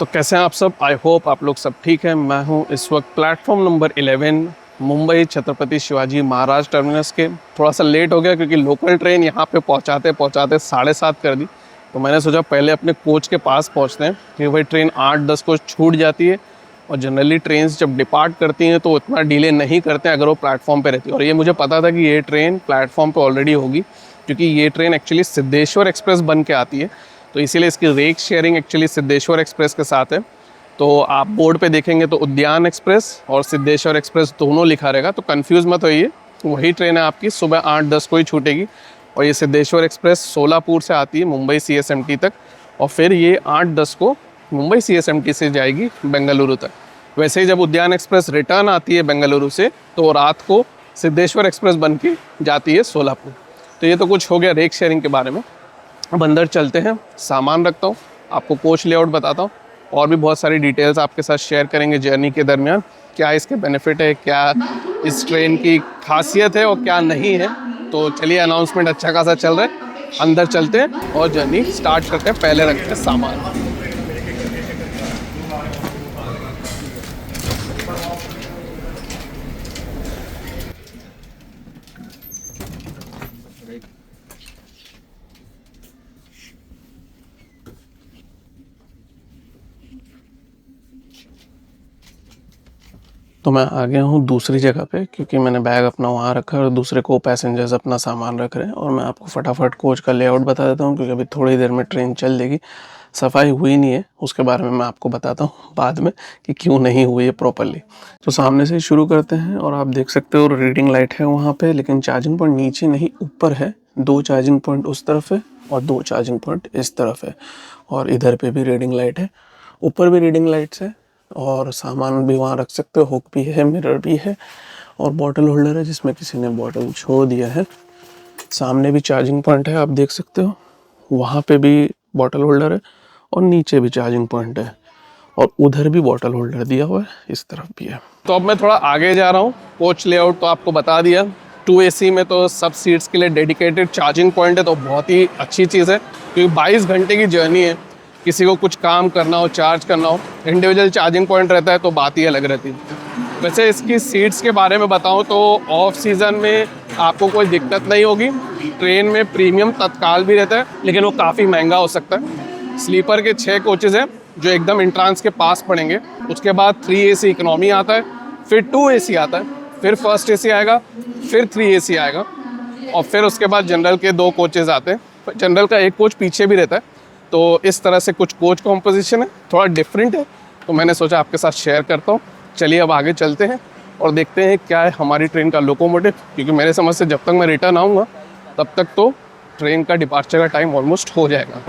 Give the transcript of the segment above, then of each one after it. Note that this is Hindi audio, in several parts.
तो कैसे हैं आप सब। आई होप आप लोग सब ठीक हैं। मैं हूं इस वक्त platform number 11 Mumbai Chhatrapati Shivaji Maharaj terminus के। थोड़ा सा लेट हो गया क्योंकि लोकल ट्रेन यहां पे पहुंचाते पहुंचाते 7:30 कर दी। तो मैंने सोचा पहले अपने कोच के पास पहुंचते हैं क्योंकि भाई ट्रेन 8:10 को छूट जाती है और जनरली ट्रेन जब डिपार्ट करती हैं तो उतना डिले नहीं करते हैं अगर वो प्लेटफॉर्म पे रहती है। और ये मुझे पता था कि ये ट्रेन प्लेटफॉर्म पे ऑलरेडी होगी क्योंकि ये ट्रेन एक्चुअली सिद्धेश्वर एक्सप्रेस बन के आती है। तो इसीलिए इसकी rake sharing actually Siddheshwar express के साथ है। तो आप बोर्ड पे देखेंगे तो उद्यान एक्सप्रेस और सिद्धेश्वर एक्सप्रेस दोनों लिखा रहेगा, तो कंफ्यूज मत होइए। वही ट्रेन है आपकी, सुबह 8:10 को ही छूटेगी। और ये सिद्धेश्वर एक्सप्रेस सोलापुर से आती है मुंबई CSMT तक और फिर ये 8:10 को मुंबई CSMT से जाएगी बेंगलुरु तक। वैसे ही जब उद्यान एक्सप्रेस रिटर्न आती है बेंगलुरु से तो रात को सिद्धेश्वर एक्सप्रेस बन के जाती है सोलापुर। तो ये तो कुछ हो गया रेक शेयरिंग के बारे में। अब अंदर चलते हैं, सामान रखता हूँ, आपको कोच लेआउट बताता हूँ और भी बहुत सारी डिटेल्स आपके साथ शेयर करेंगे जर्नी के दरमियान। क्या इसके बेनिफिट है, क्या इस ट्रेन की खासियत है और क्या नहीं है। तो चलिए, अनाउंसमेंट अच्छा खासा चल रहा है, अंदर चलते हैं और जर्नी स्टार्ट करते हैं। पहले रखते हैं सामान। तो मैं आ गया हूँ दूसरी जगह पे क्योंकि मैंने बैग अपना वहाँ रखा है और दूसरे को पैसेंजर्स अपना सामान रख रहे हैं। और मैं आपको फटाफट कोच का लेआउट बता देता हूँ क्योंकि अभी थोड़ी देर में ट्रेन चल देगी। सफाई हुई नहीं है, उसके बारे में मैं आपको बताता हूँ बाद में कि क्यों नहीं हुई है प्रॉपरली। तो सामने से शुरू करते हैं और आप देख सकते हो रीडिंग लाइट है वहाँ पे, लेकिन चार्जिंग पॉइंट नीचे नहीं ऊपर है। 2 चार्जिंग पॉइंट उस तरफ है और 2 चार्जिंग पॉइंट इस तरफ है। और इधर पे भी रीडिंग लाइट है, ऊपर भी रीडिंग लाइट्स है और सामान भी वहाँ रख सकते हो। हुक भी है, मिरर भी है और बॉटल होल्डर है जिसमें किसी ने बॉटल छोड़ दिया है। सामने भी चार्जिंग पॉइंट है, आप देख सकते हो। वहाँ पे भी बॉटल होल्डर है और नीचे भी चार्जिंग पॉइंट है और उधर भी बॉटल होल्डर दिया हुआ है, इस तरफ भी है। तो अब मैं थोड़ा आगे जा रहा हूँ। कोच लेआउट तो आपको बता दिया। 2 AC में तो सब सीट्स के लिए डेडिकेटेड चार्जिंग पॉइंट है, तो बहुत ही अच्छी चीज़ है क्योंकि 22 घंटे की जर्नी है। किसी को कुछ काम करना हो, चार्ज करना हो, इंडिविजुअल चार्जिंग पॉइंट रहता है तो बात ही अलग रहती है। वैसे इसकी सीट्स के बारे में बताऊं तो ऑफ सीज़न में आपको कोई दिक्कत नहीं होगी। ट्रेन में प्रीमियम तत्काल भी रहता है लेकिन वो काफ़ी महंगा हो सकता है। स्लीपर के 6 कोचेज़ हैं जो एकदम एंट्रांस के पास पड़ेंगे। उसके बाद 3 AC इकोनॉमी आता है, फिर 2 AC आता है, फिर फर्स्ट AC आएगा, फिर 3 AC आएगा और फिर उसके बाद जनरल के 2 कोचेज़ आते हैं। जनरल का एक कोच पीछे भी रहता है। तो इस तरह से कुछ कोच कॉम्पोजिशन है, थोड़ा डिफरेंट है, तो मैंने सोचा आपके साथ शेयर करता हूँ। चलिए अब आगे चलते हैं और देखते हैं क्या है हमारी ट्रेन का लोकोमोटिव, क्योंकि मेरे समझ से जब तक मैं रिटर्न आऊँगा तब तक तो ट्रेन का डिपार्चर का टाइम ऑलमोस्ट हो जाएगा।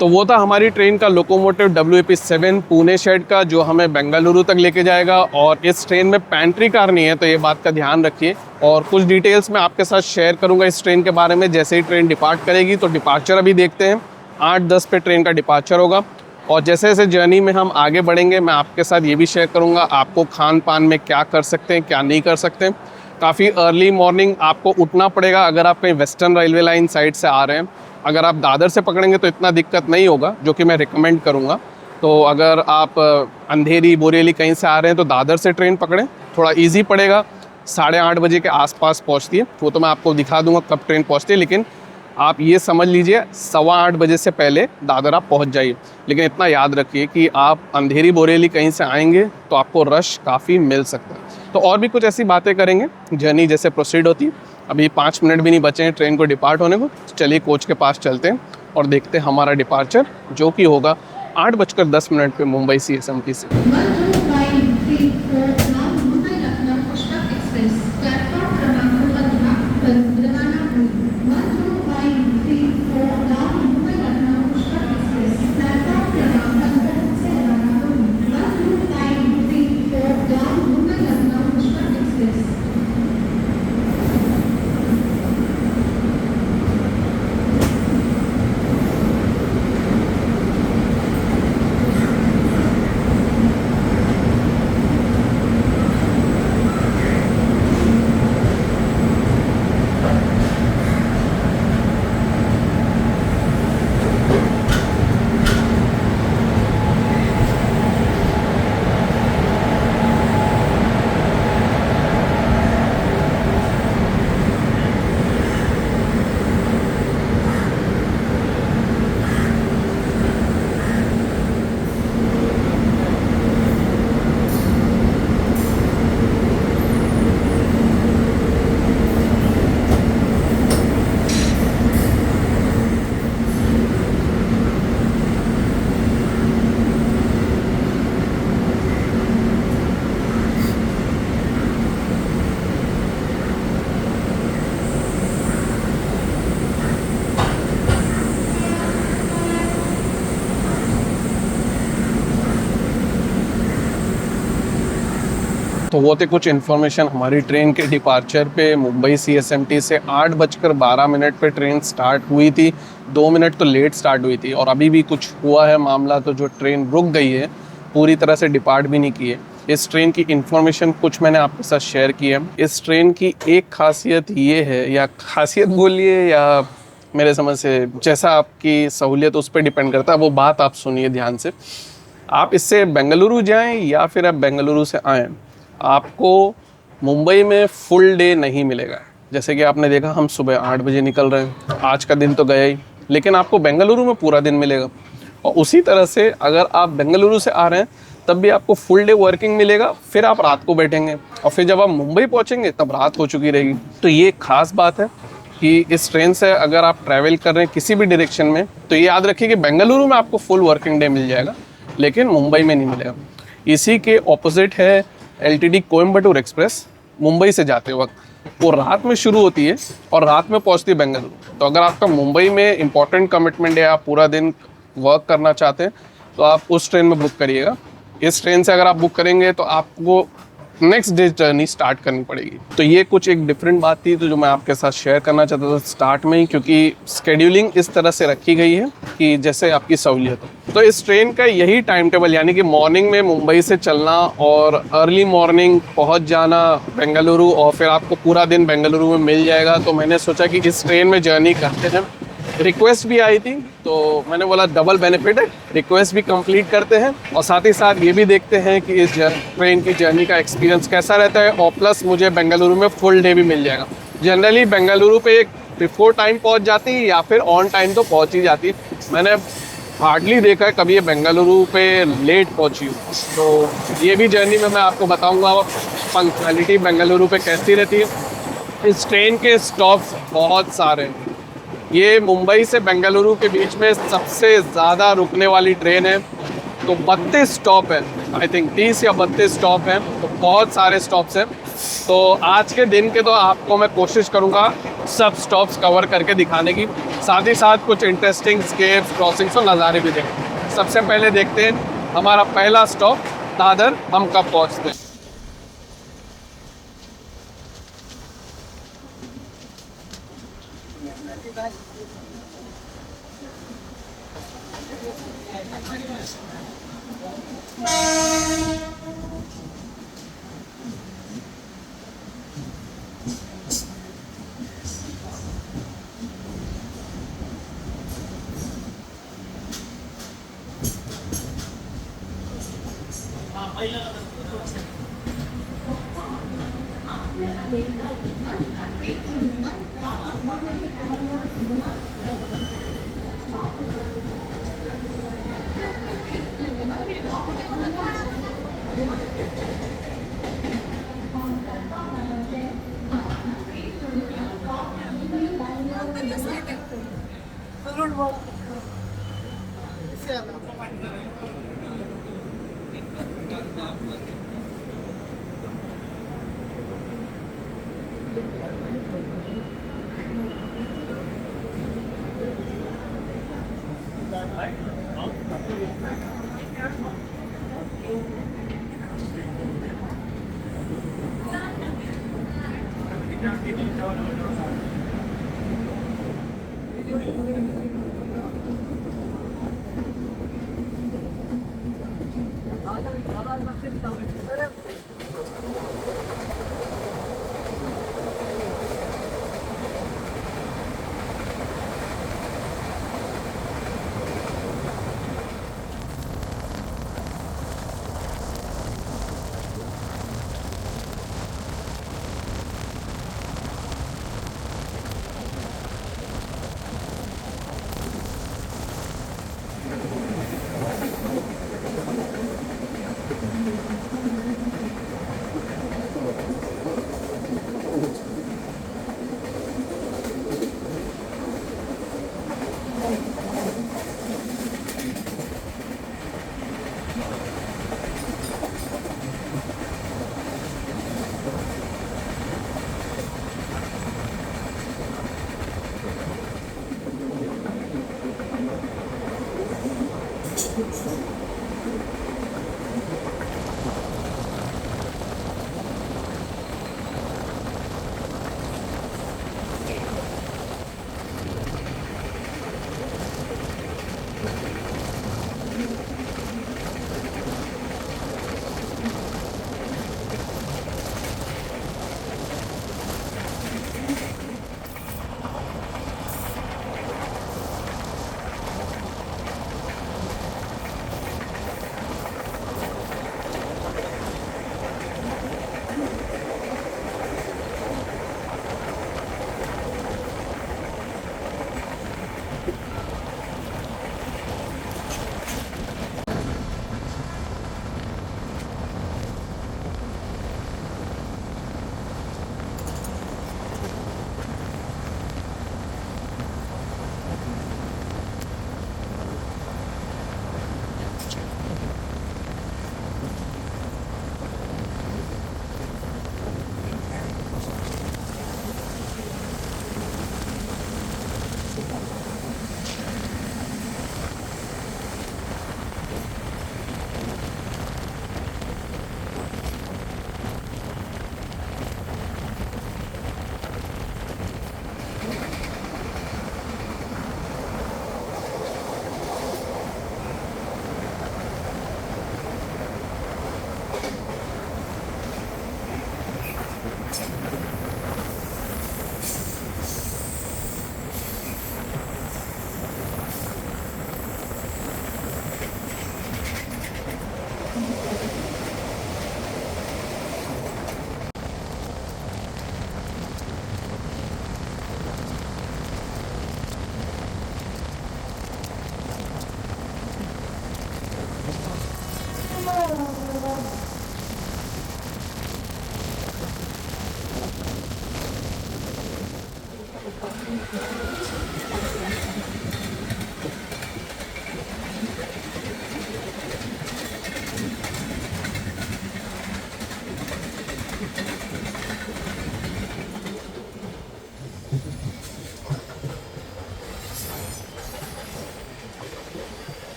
तो वो था हमारी ट्रेन का लोकोमोटिव WAP7 पुणे शेड का, जो हमें बेंगलुरु तक लेके जाएगा। और इस ट्रेन में पैंट्री कार नहीं है, तो ये बात का ध्यान रखिए। और कुछ डिटेल्स मैं आपके साथ शेयर करूंगा इस ट्रेन के बारे में जैसे ही ट्रेन डिपार्ट करेगी। तो डिपार्चर अभी देखते हैं, 8:10 पे ट्रेन का डिपार्चर होगा। और जैसे जैसे जर्नी में हम आगे बढ़ेंगे मैं आपके साथ ये भी शेयर करूँगा आपको खान पान में क्या कर सकते हैं, क्या नहीं कर सकते। काफ़ी अर्ली मॉर्निंग आपको उठना पड़ेगा अगर आप कहीं वेस्टर्न रेलवे लाइन साइड से आ रहे हैं। अगर आप दादर से पकड़ेंगे तो इतना दिक्कत नहीं होगा, जो कि मैं रिकमेंड करूँगा। तो अगर आप अंधेरी बोरेली कहीं से आ रहे हैं तो दादर से ट्रेन पकड़ें, थोड़ा इजी पड़ेगा। 8:30 बजे के आसपास पहुँचती है, वो तो मैं आपको दिखा दूँगा कब ट्रेन पहुँचती है। लेकिन आप ये समझ लीजिए 8:15 बजे से पहले दादर आप पहुँच जाइए। लेकिन इतना याद रखिए कि आप अंधेरी बोरेली कहीं से आएंगे तो आपको रश काफ़ी मिल सकता है। तो और भी कुछ ऐसी बातें करेंगे जर्नी जैसे प्रोसीड होती है। अभी 5 मिनट भी नहीं बचे हैं ट्रेन को डिपार्ट होने को। चलिए कोच के पास चलते हैं और देखते हैं हमारा डिपार्चर, जो कि होगा 8:10 पे मुंबई CSMT से। तो वो थे कुछ इन्फॉर्मेशन हमारी ट्रेन के डिपार्चर पे। मुंबई CSMT से 8:12 पे ट्रेन स्टार्ट हुई थी, 2 मिनट तो लेट स्टार्ट हुई थी, और अभी भी कुछ हुआ है मामला, तो जो ट्रेन रुक गई है, पूरी तरह से डिपार्ट भी नहीं की है। इस ट्रेन की इन्फॉर्मेशन कुछ मैंने आपके साथ शेयर की है। इस ट्रेन की एक खासियत ये है, या खासियत बोलिए या मेरे समझ से जैसा आपकी सहूलियत उस पर डिपेंड करता है, वो बात आप सुनिए ध्यान से। आप इससे बेंगलुरु जाएं या फिर आप बेंगलुरु से आएँ, आपको मुंबई में फुल डे नहीं मिलेगा। जैसे कि आपने देखा हम सुबह 8 बजे निकल रहे हैं, आज का दिन तो गया ही, लेकिन आपको बेंगलुरु में पूरा दिन मिलेगा। और उसी तरह से अगर आप बेंगलुरु से आ रहे हैं तब भी आपको फुल डे वर्किंग मिलेगा, फिर आप रात को बैठेंगे और फिर जब आप मुंबई पहुंचेंगे तब रात हो चुकी रहेगी। तो ये एक खास बात है कि इस ट्रेन से अगर आप ट्रैवल कर रहे हैं किसी भी डायरेक्शन में, तो ये याद रखिए कि बेंगलुरु में आपको फुल वर्किंग डे मिल जाएगा, लेकिन मुंबई में नहीं मिलेगा। इसी के ऑपोजिट है LTT कोयम्बटूर एक्सप्रेस। मुंबई से जाते वक्त वो रात में शुरू होती है और रात में पहुंचती है बेंगलुरु। तो अगर आपका मुंबई में इंपॉर्टेंट कमिटमेंट है, आप पूरा दिन वर्क करना चाहते हैं, तो आप उस ट्रेन में बुक करिएगा। इस ट्रेन से अगर आप बुक करेंगे तो आपको नेक्स्ट डे जर्नी स्टार्ट करनी पड़ेगी। तो ये कुछ एक डिफरेंट बात थी, तो जो मैं आपके साथ शेयर करना चाहता था स्टार्ट में ही, क्योंकि स्केड्यूलिंग इस तरह से रखी गई है कि जैसे आपकी सहूलियत हो। तो इस ट्रेन का यही टाइम टेबल, यानी कि मॉर्निंग में मुंबई से चलना और अर्ली मॉर्निंग पहुंच जाना बेंगलुरु, और फिर आपको पूरा दिन बेंगलुरु में मिल जाएगा। तो मैंने सोचा कि इस ट्रेन में जर्नी करते हैं। रिक्वेस्ट भी आई थी तो मैंने बोला डबल बेनिफिट है, रिक्वेस्ट भी कंप्लीट करते हैं और साथ ही साथ ये भी देखते हैं कि इस ट्रेन की जर्नी का एक्सपीरियंस कैसा रहता है, और प्लस मुझे बेंगलुरु में फुल डे भी मिल जाएगा। जनरली बेंगलुरु पे एक बिफोर टाइम पहुंच जाती है या फिर ऑन टाइम तो पहुंच ही जाती है। मैंने हार्डली देखा है कभी ये बेंगलुरु पे लेट पहुंची हूँ। तो ये भी जर्नी में मैं आपको बताऊँगा पंक्चुअलिटी बेंगलुरु पे कैसी रहती है। इस ट्रेन के स्टॉप्स बहुत सारे हैं। ये मुंबई से बेंगलुरु के बीच में सबसे ज़्यादा रुकने वाली ट्रेन है। तो 32 स्टॉप है, आई थिंक 30 या 32 स्टॉप हैं, तो बहुत सारे स्टॉप्स हैं। तो आज के दिन के तो आपको मैं कोशिश करूँगा सब स्टॉप्स कवर करके दिखाने की, साथ ही साथ कुछ इंटरेस्टिंग स्केप्स, क्रॉसिंग्स और नज़ारे भी देखें। सबसे पहले देखते हैं हमारा पहला स्टॉप दादर, हम कब पहुँचते हैं।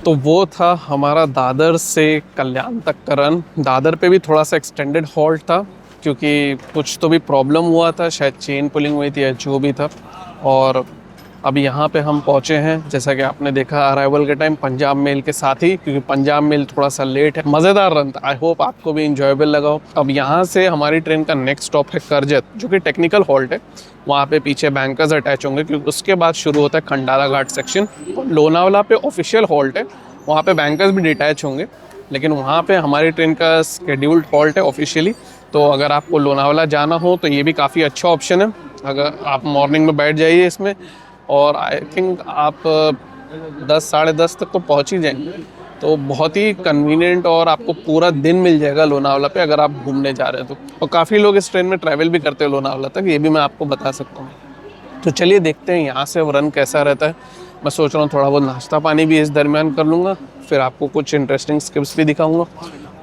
तो वो था हमारा दादर से कल्याण तक का रन। दादर पे भी थोड़ा सा एक्सटेंडेड हॉल्ट था क्योंकि कुछ तो भी प्रॉब्लम हुआ था, शायद चेन पुलिंग हुई थी या जो भी था। और अब यहाँ पे हम पहुँचे हैं, जैसा कि आपने देखा अराइवल के टाइम पंजाब मेल के साथ ही, क्योंकि पंजाब मेल थोड़ा सा लेट है। मज़ेदार रन था, आई होप आपको भी इंजॉयबल लगा हो। अब यहाँ से हमारी ट्रेन का नेक्स्ट स्टॉप है करजत, जो कि टेक्निकल हॉल्ट है। वहाँ पे पीछे बैंकर्स अटैच होंगे क्योंकि उसके बाद शुरू होता है खंडाला घाट सेक्शन। लोनावला पे ऑफिशियल हॉल्ट है, वहाँ पे बैंकर्स भी डिटैच होंगे, लेकिन वहाँ पे हमारी ट्रेन का स्केड्यूल्ड हॉल्ट है ऑफिशियली। तो अगर आपको लोनावला जाना हो तो ये भी काफ़ी अच्छा ऑप्शन है। अगर आप मॉर्निंग में बैठ जाइए इसमें, और आई थिंक आप 10 साढ़े 10 तक तो पहुँच ही जाएंगे। तो बहुत ही कन्वीनियंट और आपको पूरा दिन मिल जाएगा लोनावला पे अगर आप घूमने जा रहे हैं तो। और काफ़ी लोग इस ट्रेन में ट्रैवल भी करते हैं लोनावला तक, ये भी मैं आपको बता सकता हूँ। तो चलिए देखते हैं यहाँ से रन कैसा रहता है। मैं सोच रहा हूँ थोड़ा बहुत नाश्ता पानी भी इस दरमियान कर लूँगा, फिर आपको कुछ इंटरेस्टिंग स्किप्स भी दिखाऊँगा।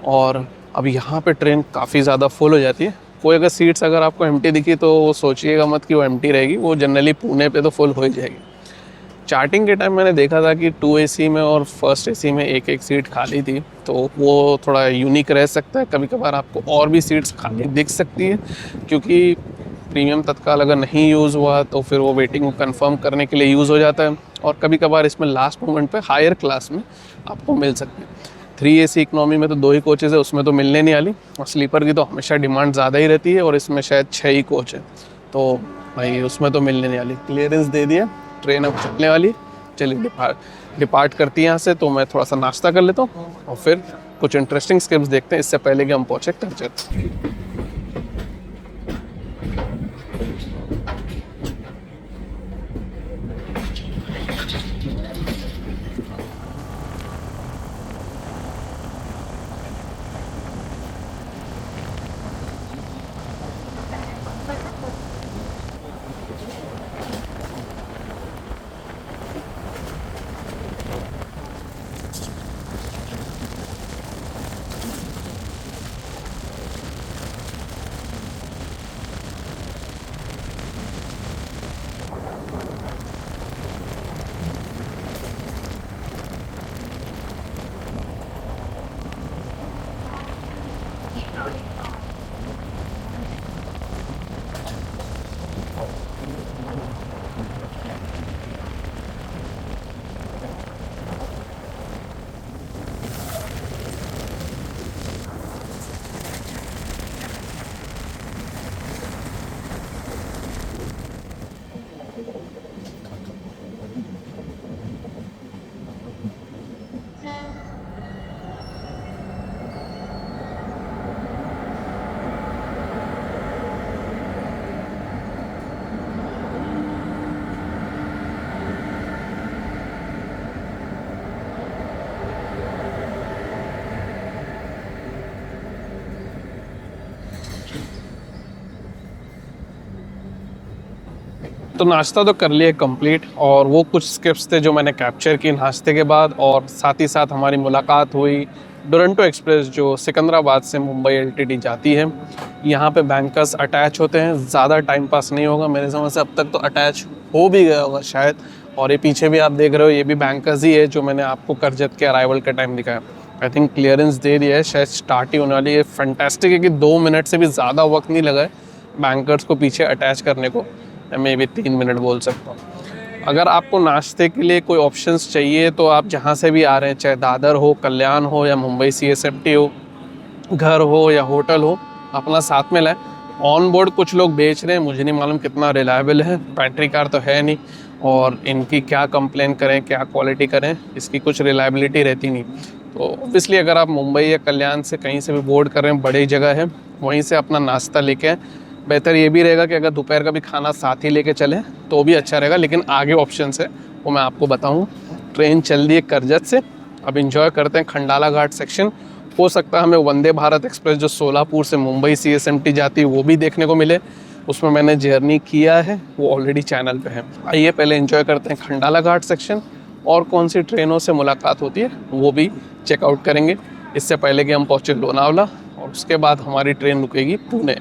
और अब यहाँ पे ट्रेन काफ़ी ज़्यादा फुल हो जाती है। कोई अगर सीट्स अगर आपको एम्प्टी दिखी तो वो सोचिएगा मत कि वो एम्प्टी रहेगी, वो जनरली पुणे पे तो फुल हो ही जाएगी। चार्टिंग के टाइम मैंने देखा था कि 2 AC में और फर्स्ट AC में एक एक सीट खाली थी, तो वो थोड़ा यूनिक रह सकता है। कभी कभार आपको और भी सीट्स खाली दिख सकती है, क्योंकि प्रीमियम तत्काल अगर नहीं यूज़ हुआ तो फिर वो वेटिंग को कंफर्म करने के लिए यूज़ हो जाता है। और कभी कभार इसमें लास्ट मोमेंट पे हायर क्लास में आपको मिल सकती है। 3 AC इकोनॉमी में तो 2 ही कोचेज़ है, उसमें तो मिलने नहीं वाली। और स्लीपर की तो हमेशा डिमांड ज़्यादा ही रहती है, और इसमें शायद 6 ही कोच है, तो भाई उसमें तो मिलने नहीं वाली। क्लियरेंस दे दिया, ट्रेन अब चलने वाली। चलिए डिपार्ट करती है यहाँ से। तो मैं थोड़ा सा नाश्ता कर लेता हूँ और फिर कुछ इंटरेस्टिंग स्किप्स देखते हैं, इससे पहले कि हम पहुँचे करजत। तो नाश्ता तो कर लिया कंप्लीट, और वो कुछ स्किप्स थे जो मैंने कैप्चर की नाश्ते के बाद। और साथ ही साथ हमारी मुलाकात हुई डुरंटो एक्सप्रेस, जो सिकंदराबाद से मुंबई LTT जाती है। यहाँ पे बैंकर्स अटैच होते हैं, ज़्यादा टाइम पास नहीं होगा मेरे समझ से। अब तक तो अटैच हो भी गया होगा शायद। और ये पीछे भी आप देख रहे हो, ये भी बैंकर्स ही है जो मैंने आपको करजत के अराइवल के टाइम दिखाया। आई थिंक क्लियरेंस दे दिया है, शायद स्टार्ट ही होने वाली है। फैंटास्टिक है कि 2 मिनट से भी ज़्यादा वक्त नहीं लगा है बैंकर्स को पीछे अटैच करने को। मैं भी 3 मिनट बोल सकता हूँ। अगर आपको नाश्ते के लिए कोई ऑप्शंस चाहिए तो आप जहाँ से भी आ रहे हैं, चाहे दादर हो, कल्याण हो, या मुंबई CSMT हो, घर हो या होटल हो, अपना साथ में लाएं। ऑन बोर्ड कुछ लोग बेच रहे हैं, मुझे नहीं मालूम कितना रिलायबल है, बैटरी कार तो है नहीं, और इनकी क्या कंप्लेन करें, क्या क्वालिटी करें, इसकी कुछ रिलायबिलिटी रहती नहीं। तो ऑब्वियसली अगर आप मुंबई या कल्याण से कहीं से भी बोर्ड कर रहे हैं, बड़ी जगह है, वहीं से अपना नाश्ता लेके आएँ। बेहतर ये भी रहेगा कि अगर दोपहर का भी खाना साथ ही लेके चलें तो भी अच्छा रहेगा, लेकिन आगे ऑप्शन है वो मैं आपको बताऊँ। ट्रेन चल रही है करजत से, अब इंजॉय करते हैं खंडाला घाट सेक्शन। हो सकता है हमें वंदे भारत एक्सप्रेस जो सोलापुर से मुंबई CSMT जाती है वो भी देखने को मिले, उसमें मैंने जर्नी किया है, वो ऑलरेडी चैनल पे है। आइए पहले इंजॉय करते हैं खंडाला घाट सेक्शन, और कौन सी ट्रेनों से मुलाकात होती है वो भी चेकआउट करेंगे, इससे पहले कि हम पहुँचे लोनावला। और उसके बाद हमारी ट्रेन रुकेगी पुणे।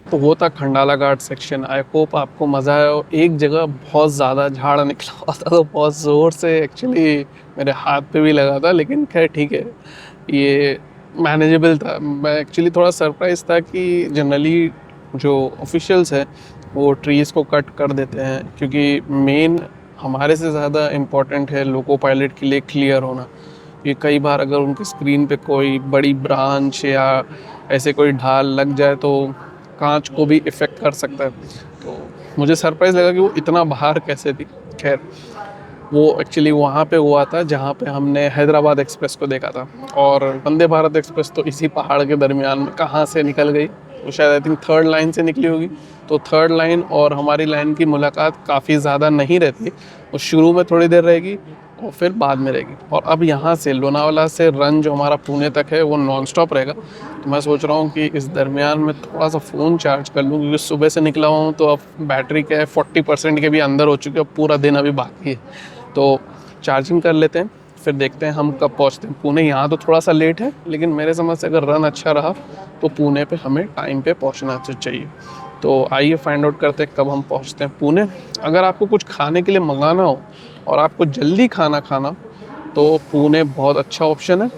तो वो था खंडाला घाट सेक्शन। आई होप आपको मज़ा आया हो। एक जगह बहुत ज़्यादा झाड़ निकला हुआ था तो बहुत ज़ोर से एक्चुअली मेरे हाथ पे भी लगा था, लेकिन खैर ठीक है, ये मैनेजेबल था। मैं एक्चुअली थोड़ा सरप्राइज था कि जनरली जो ऑफिशियल्स हैं वो ट्रीज़ को कट कर देते हैं, क्योंकि मेन हमारे से ज़्यादा इम्पोर्टेंट है लोको पायलट के लिए क्लियर होना। कि कई बार अगर उनके स्क्रीन पे कोई बड़ी ब्रांच या ऐसे कोई ढाल लग जाए तो कांच को भी इफ़ेक्ट कर सकता है। तो मुझे सरप्राइज़ लगा कि वो इतना बाहर कैसे थी। खैर, वो एक्चुअली वहाँ पे हुआ था जहाँ पे हमने हैदराबाद एक्सप्रेस को देखा था, और वंदे भारत एक्सप्रेस तो इसी पहाड़ के दरमियान में कहाँ से निकल गई, वो शायद आई थिंक थर्ड लाइन से निकली होगी। तो थर्ड लाइन और हमारी लाइन की मुलाकात काफ़ी ज़्यादा नहीं रहती, वो शुरू में थोड़ी देर रहेगी और फिर बाद में रहेगी। और अब यहाँ से लोनावाला से रन जो हमारा पुणे तक है वो नॉन स्टॉप रहेगा। तो मैं सोच रहा हूँ कि इस दरमियान में थोड़ा सा फ़ोन चार्ज कर लूँ, क्योंकि सुबह से निकला हूँ तो अब बैटरी क्या है 40% के भी अंदर हो चुकी है, अब पूरा दिन अभी बाकी है। तो चार्जिंग कर लेते हैं, फिर देखते हैं हम कब पहुँचते हैं पुणे। यहाँ तो थोड़ा सा लेट है, लेकिन मेरे समझ से अगर रन अच्छा रहा तो पुणे पे हमें टाइम पे पहुँचना चाहिए। तो आइए फाइंड आउट करते हैं कब हम पहुँचते हैं पुणे। अगर आपको कुछ खाने के लिए मंगाना हो और आपको जल्दी खाना खाना, तो पुणे बहुत अच्छा ऑप्शन है।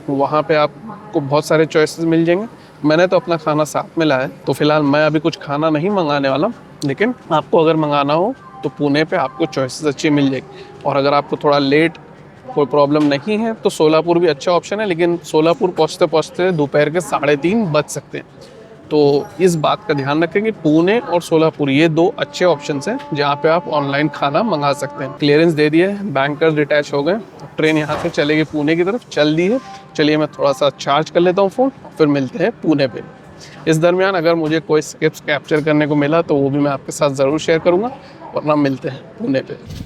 वहाँ पे आपको बहुत सारे चॉइसेस मिल जाएंगे। मैंने तो अपना खाना साथ में लाया है, तो फिलहाल मैं अभी कुछ खाना नहीं मंगाने वाला, लेकिन आपको अगर मंगाना हो तो पुणे पे आपको चॉइसेस अच्छी मिल जाएगी। और अगर आपको थोड़ा लेट कोई प्रॉब्लम नहीं है तो सोलापुर भी अच्छा ऑप्शन है, लेकिन सोलापुर पहुँचते पहुँचते दोपहर के 3:30 बज सकते हैं। तो इस बात का ध्यान रखें कि पुणे और सोलापुर ये दो अच्छे ऑप्शंस हैं जहाँ पे आप ऑनलाइन खाना मंगा सकते हैं। क्लियरेंस दे दिए, बैंकर्स डिटैच हो गए, ट्रेन यहाँ से चलेगी पुणे की तरफ, चल दी है। चलिए मैं थोड़ा सा चार्ज कर लेता हूँ फ़ोन, फिर मिलते हैं पुणे पे। इस दरमियान अगर मुझे कोई स्क्रिप्ट कैप्चर करने को मिला तो वो भी मैं आपके साथ ज़रूर शेयर करूँगा, वरना मिलते हैं पुणे पे।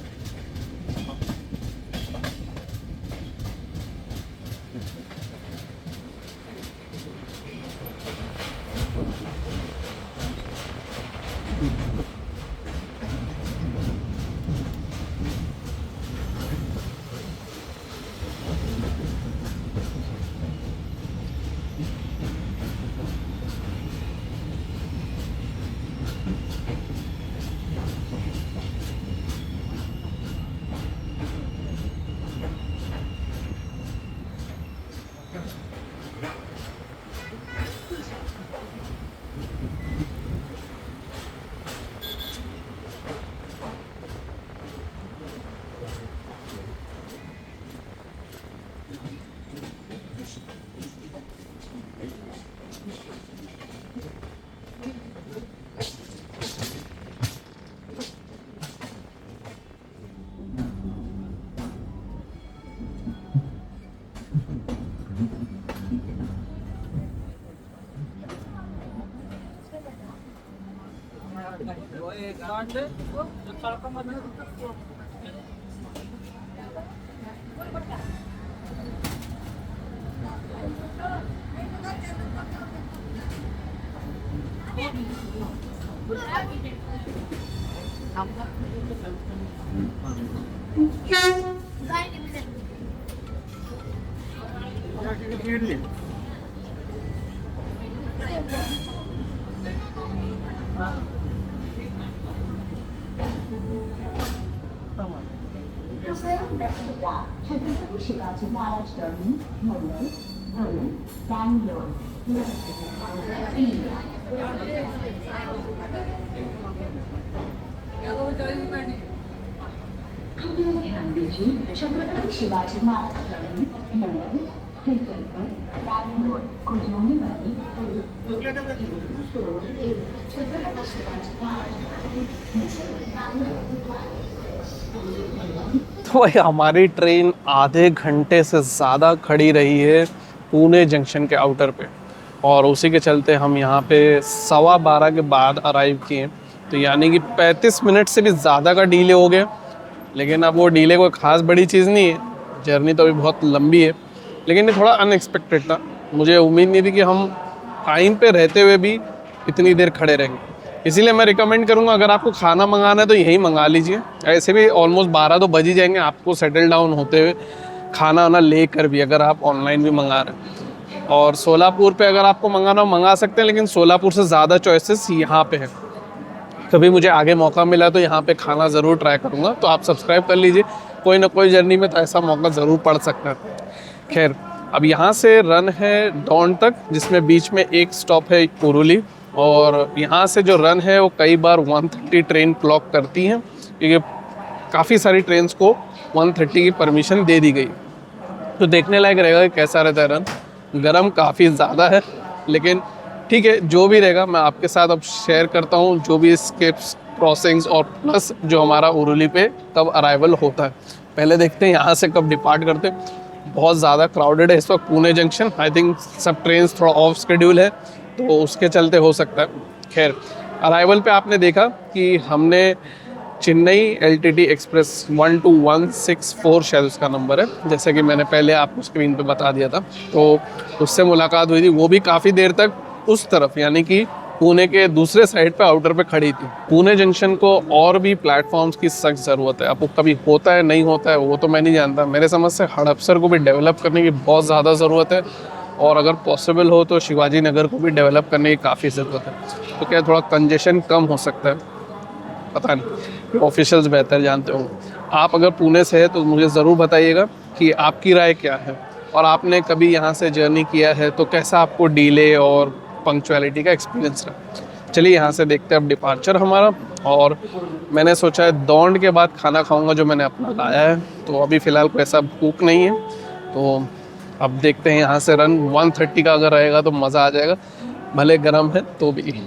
शिवाजी महाराज टर्मिनस मुंबई धुळे बैंगलोर ध्यान दीजिए छत्रपति शिवाजी महाराज टर्मिनस मुंबई स्टेशन पर बैंगलोर को जोड़ने वाली छत्रपति शिवाजी तो भाई हमारी ट्रेन आधे घंटे से ज़्यादा खड़ी रही है पुणे जंक्शन के आउटर पे, और उसी के चलते हम यहाँ पे 12:15 के बाद अराइव किए। तो यानी कि 35 मिनट से भी ज़्यादा का डीले हो गया। लेकिन अब वो डीले कोई ख़ास बड़ी चीज़ नहीं है, जर्नी तो अभी बहुत लंबी है, लेकिन ये थोड़ा अनएक्सपेक्टेड था। मुझे उम्मीद नहीं थी कि हम टाइम पे रहते हुए भी इतनी देर खड़े रहेंगे। इसीलिए मैं रिकमेंड करूँगा, अगर आपको खाना मंगाना है तो यहीं मंगा लीजिए। ऐसे भी ऑलमोस्ट 12 तो बज ही जाएंगे आपको सेटल डाउन होते हुए, खाना वाना ले कर भी, अगर आप ऑनलाइन भी मंगा रहे हैं। और सोलापुर पे अगर आपको मंगाना हो मंगा सकते हैं, लेकिन सोलापुर से ज़्यादा चॉइसेस यहाँ पे हैं। कभी मुझे आगे मौका मिला तो यहाँ पे खाना ज़रूर ट्राई करूँगा। तो आप सब्सक्राइब कर लीजिए, कोई ना कोई जर्नी में तो ऐसा मौका ज़रूर पड़ सकता है। खैर, अब यहाँ से रन है दौंड तक, जिसमें बीच में एक स्टॉप है कुरुली, और यहाँ से जो रन है वो कई बार 130 ट्रेन क्लॉक करती हैं, क्योंकि काफ़ी सारी ट्रेन्स को 130 की परमिशन दे दी गई। तो देखने लायक रहेगा कि कैसा रहता है रन। गरम काफ़ी ज़्यादा है, लेकिन ठीक है, जो भी रहेगा मैं आपके साथ अब शेयर करता हूँ, जो भी स्किप्स, क्रॉसिंग्स और प्लस जो हमारा उरुली पे कब अराइवल होता है। पहले देखते हैं यहाँ से कब डिपार्ट करते हैं। बहुत ज़्यादा क्राउडेड है इस वक्त पुणे जंक्शन। आई थिंक सब ट्रेन्स थोड़ा ऑफ शेड्यूल है, तो उसके चलते हो सकता है। खैर, अराइवल पे आपने देखा कि हमने चेन्नई LTT एक्सप्रेस 12164 शायद उसका नंबर है, जैसे कि मैंने पहले आपको स्क्रीन पे बता दिया था। तो उससे मुलाकात हुई थी, वो भी काफ़ी देर तक उस तरफ, यानी कि पुणे के दूसरे साइड पे आउटर पे खड़ी थी। पुणे जंक्शन को और भी प्लेटफॉर्म्स की सख्त ज़रूरत है। आपको कभी होता है नहीं होता है वो तो मैं नहीं जानता, मेरे समझ से हड़पसर को भी डेवलप करने की बहुत ज़्यादा ज़रूरत है, और अगर पॉसिबल हो तो शिवाजी नगर को भी डेवलप करने की काफ़ी ज़रूरत है। तो क्या थोड़ा कंजेशन कम हो सकता है, पता नहीं, ऑफिशियल्स बेहतर जानते होंगे। आप अगर पुणे से है तो मुझे ज़रूर बताइएगा कि आपकी राय क्या है, और आपने कभी यहाँ से जर्नी किया है तो कैसा आपको डीले और पंक्चुअलिटी का एक्सपीरियंस रहा। चलिए यहाँ से देखते हैं अब डिपार्चर हमारा। और मैंने सोचा है दौंड के बाद खाना खाऊंगा जो मैंने अपना लाया है, तो अभी फ़िलहाल कोई ऐसा भूख नहीं है। तो अब देखते हैं यहाँ से रन 130 का अगर रहेगा तो मज़ा आ जाएगा, भले गर्म है तो भी।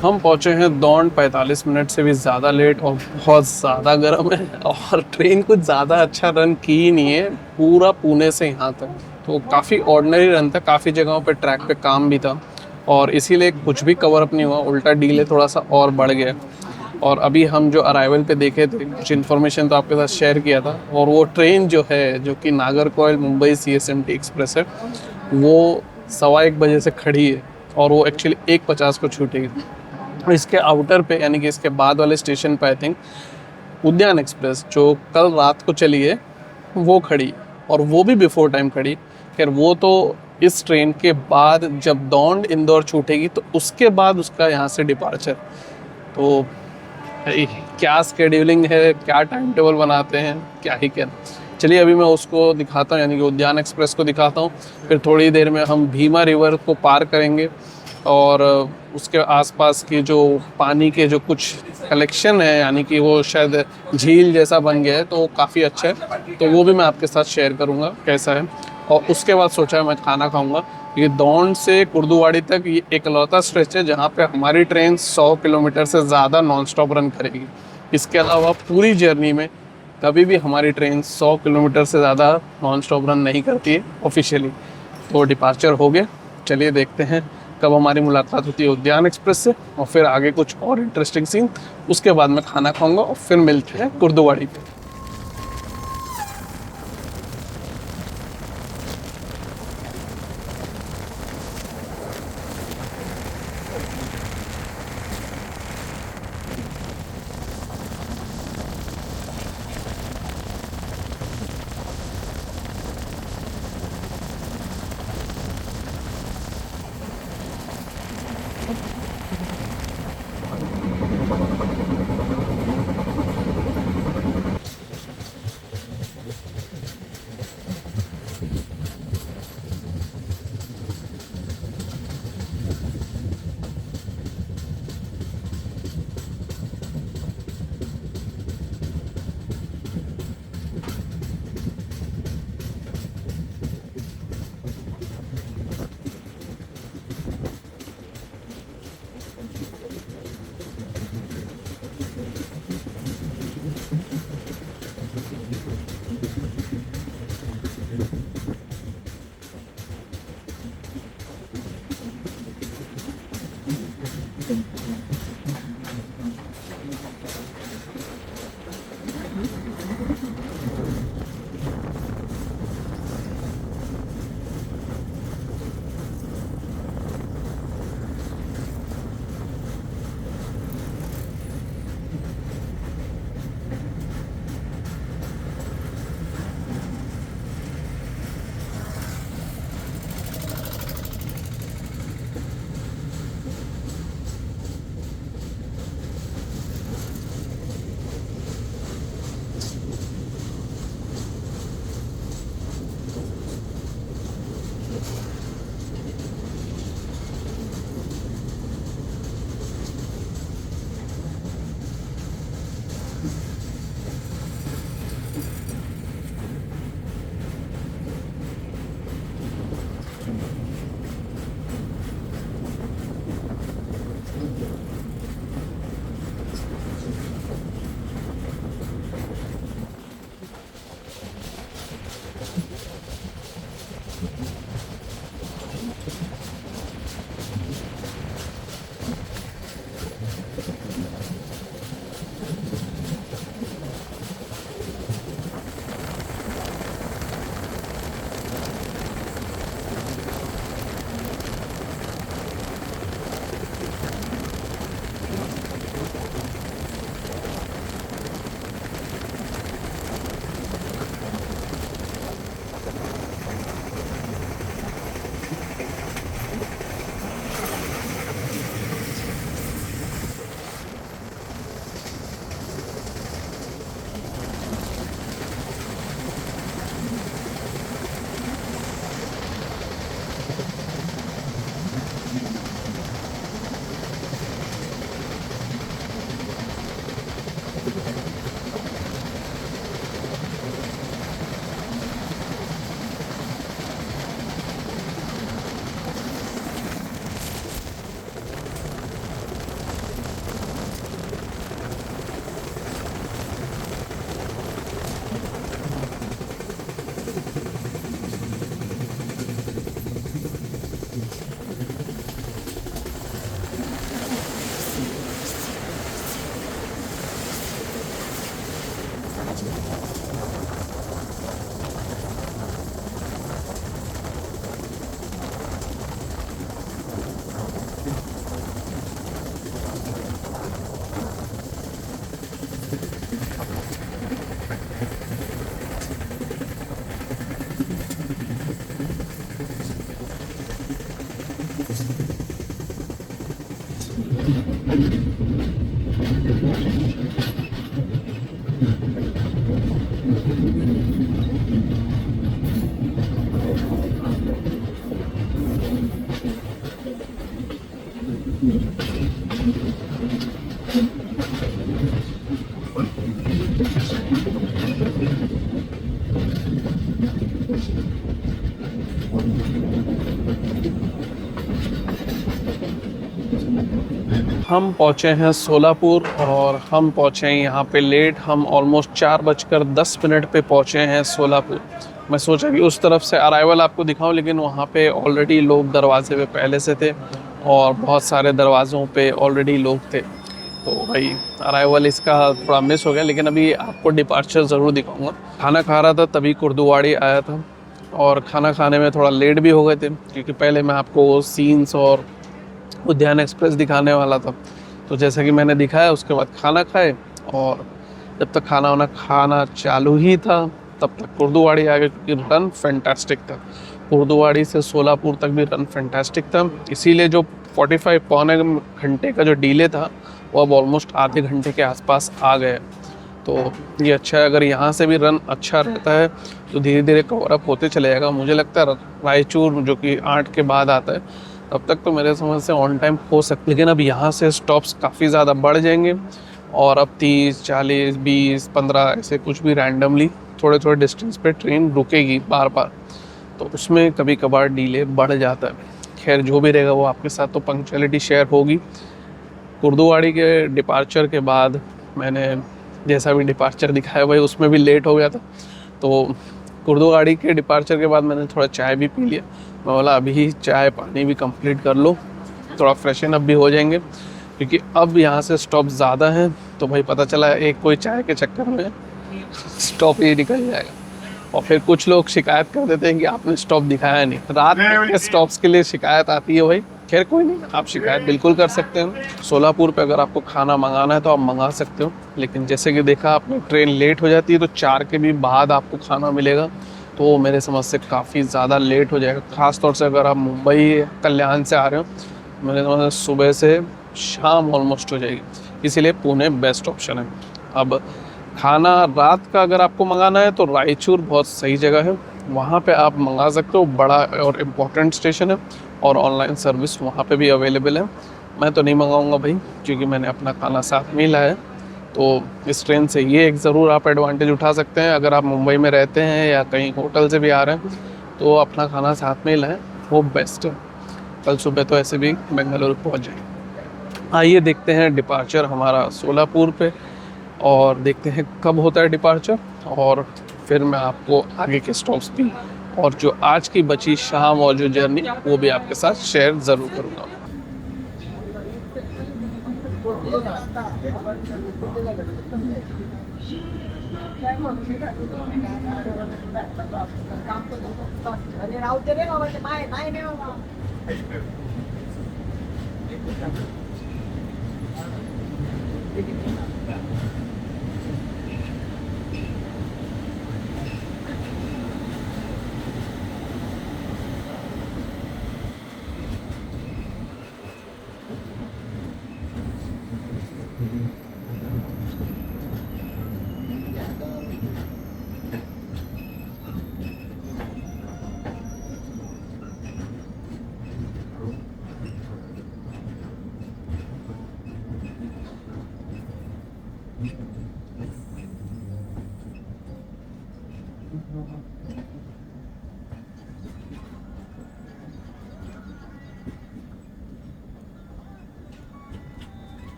हम पहुँचे हैं दौंड 45 मिनट से भी ज़्यादा लेट और बहुत ज़्यादा गर्म है और ट्रेन कुछ ज़्यादा अच्छा रन की ही नहीं है पूरा पुणे से यहाँ तक। तो काफ़ी ऑर्डिनरी रन था, काफ़ी जगहों पे ट्रैक पे काम भी था और इसीलिए कुछ भी कवर अप नहीं हुआ, उल्टा डीले थोड़ा सा और बढ़ गया। और अभी हम जो अराइवल पे देखे थे कुछ इन्फॉर्मेशन तो आपके साथ शेयर किया था, और वो ट्रेन जो है जो कि नागरकोइल मुंबई CSMT एक्सप्रेस है, वो 1:15 से खड़ी है और वो एक्चुअली 1:50 को छूटेगी। इसके आउटर पे यानी कि इसके बाद वाले स्टेशन पे आई थिंक उद्यान एक्सप्रेस जो कल रात को चली है वो खड़ी, और वो भी बिफोर टाइम खड़ी। खैर वो तो इस ट्रेन के बाद जब दौंड इंदौर छूटेगी तो उसके बाद उसका यहाँ से डिपार्चर। तो भाई क्या स्केड्यूलिंग है, क्या टाइम टेबल बनाते हैं, क्या ही कहना। चलिए अभी मैं उसको दिखाता हूँ, यानी कि उद्यान एक्सप्रेस को दिखाता हूँ। फिर थोड़ी देर में हम भीमा रिवर को पार करेंगे और उसके आसपास की जो पानी के जो कुछ कलेक्शन है, यानी कि वो शायद झील जैसा बन गया है तो काफ़ी अच्छा है, तो वो भी मैं आपके साथ शेयर करूँगा कैसा है। और उसके बाद सोचा है मैं खाना खाऊंगा। ये दौंड से कुर्दुवाड़ी तक ये एकलौता स्ट्रेच है जहाँ पे हमारी ट्रेन 100 किलोमीटर से ज़्यादा नॉन स्टॉप रन करेगी। इसके अलावा पूरी जर्नी में कभी भी हमारी ट्रेन 100 किलोमीटर से ज़्यादा नॉन स्टॉप रन नहीं करती है ऑफिशियली। तो डिपार्चर हो गया, चलिए देखते हैं कब हमारी मुलाकात होती है उद्यान एक्सप्रेस से, और फिर आगे कुछ और इंटरेस्टिंग सीन। उसके बाद मैं खाना खाऊंगा और फिर मिलते हैं कुर्दुवाड़ी पे। हम पहुँचे हैं सोलापुर और हम पहुँचे हैं यहाँ पे लेट। हम ऑलमोस्ट 4:10 पे पहुँचे हैं सोलापुर। मैं सोचा कि उस तरफ से अराइवल आपको दिखाऊं, लेकिन वहाँ पे ऑलरेडी लोग दरवाजे पे पहले से थे और बहुत सारे दरवाज़ों पे ऑलरेडी लोग थे, तो भाई अराइवल इसका थोड़ा मिस हो गया। लेकिन अभी आपको डिपार्चर ज़रूर दिखाऊंगा। खाना खा रहा था तभी कुर्दुवाड़ी आया था और खाना खाने में थोड़ा लेट भी हो गए थे, क्योंकि पहले मैं आपको सीन्स और उद्यान एक्सप्रेस दिखाने वाला था। तो जैसा कि मैंने दिखाया, उसके बाद खाना खाए और जब तक खाना वाना खाना चालू ही था तब तक कुर्दुवाड़ी आ गया, क्योंकि रन फैंटास्टिक था। कुर्दुवाड़ी से सोलापुर तक भी रन फैंटास्टिक था, इसीलिए जो 45 पौने घंटे का जो डिले था वो अब ऑलमोस्ट आधे घंटे के आसपास आ गए। तो ये अच्छा है, अगर यहाँ से भी रन अच्छा रहता है तो धीरे धीरे कवर अप होते चले जाएगा। मुझे लगता है रायचूर जो कि 8 के बाद आता है, तब तक तो मेरे समझ से ऑन टाइम हो सकता है। लेकिन अब यहाँ से स्टॉप्स काफ़ी ज़्यादा बढ़ जाएंगे और अब 30, 40, 20, 15 ऐसे कुछ भी रैंडमली थोड़े थोड़े डिस्टेंस पे ट्रेन रुकेगी बार बार, तो उसमें कभी कभार डिले बढ़ जाता है। खैर जो भी रहेगा वो आपके साथ तो पंक्चुअलिटी शेयर होगी। कुर्दुवाड़ी के डिपार्चर के बाद मैंने जैसा भी डिपार्चर दिखाया भाई उसमें भी लेट हो गया था, तो कुर्दुवाड़ी के डिपार्चर के बाद मैंने थोड़ा चाय भी पी लिया। मैं बोला अभी चाय पानी भी कंप्लीट कर लो, थोड़ा फ्रेशन अप भी हो जाएंगे, क्योंकि अब यहाँ से स्टॉप ज़्यादा हैं। तो भाई पता चला एक कोई चाय के चक्कर में स्टॉप ही निकल जाएगा, और फिर कुछ लोग शिकायत कर देते हैं कि आपने स्टॉप दिखाया नहीं। रात के स्टॉप्स के लिए शिकायत आती है भाई। खैर कोई नहीं, आप शिकायत बिल्कुल कर सकते हैं। सोलापुर पे अगर आपको खाना मंगाना है तो आप मंगा सकते हो, लेकिन जैसे कि देखा आपने ट्रेन लेट हो जाती है तो 4 के भी बाद आपको खाना मिलेगा, तो मेरे समझ से काफ़ी ज़्यादा लेट हो जाएगा। ख़ास तौर से अगर आप मुंबई कल्याण से आ रहे हो, मेरे समझ से सुबह से शाम ऑलमोस्ट हो जाएगी, इसीलिए पुणे बेस्ट ऑप्शन है। अब खाना रात का अगर आपको मंगाना है तो रायचूर बहुत सही जगह है, वहाँ पे आप मंगा सकते हो। बड़ा और इम्पोर्टेंट स्टेशन है और ऑनलाइन सर्विस वहाँ पे भी अवेलेबल है। मैं तो नहीं मंगाऊंगा भाई, क्योंकि मैंने अपना खाना साथ में ही लाया है। तो इस ट्रेन से ये एक ज़रूर आप एडवांटेज उठा सकते हैं, अगर आप मुंबई में रहते हैं या कहीं होटल से भी आ रहे हैं तो अपना खाना साथ में ही लाएँ, वो बेस्ट है। कल सुबह तो ऐसे भी बेंगलुरु पहुँच जाएंगे। आइए देखते हैं डिपार्चर हमारा सोलापुर पे, और देखते हैं कब होता है डिपार्चर, और फिर मैं आपको आगे के स्टॉप्स भी और जो आज की बची शाम और जो जर्नी वो भी आपके साथ शेयर ज़रूर करूँगा।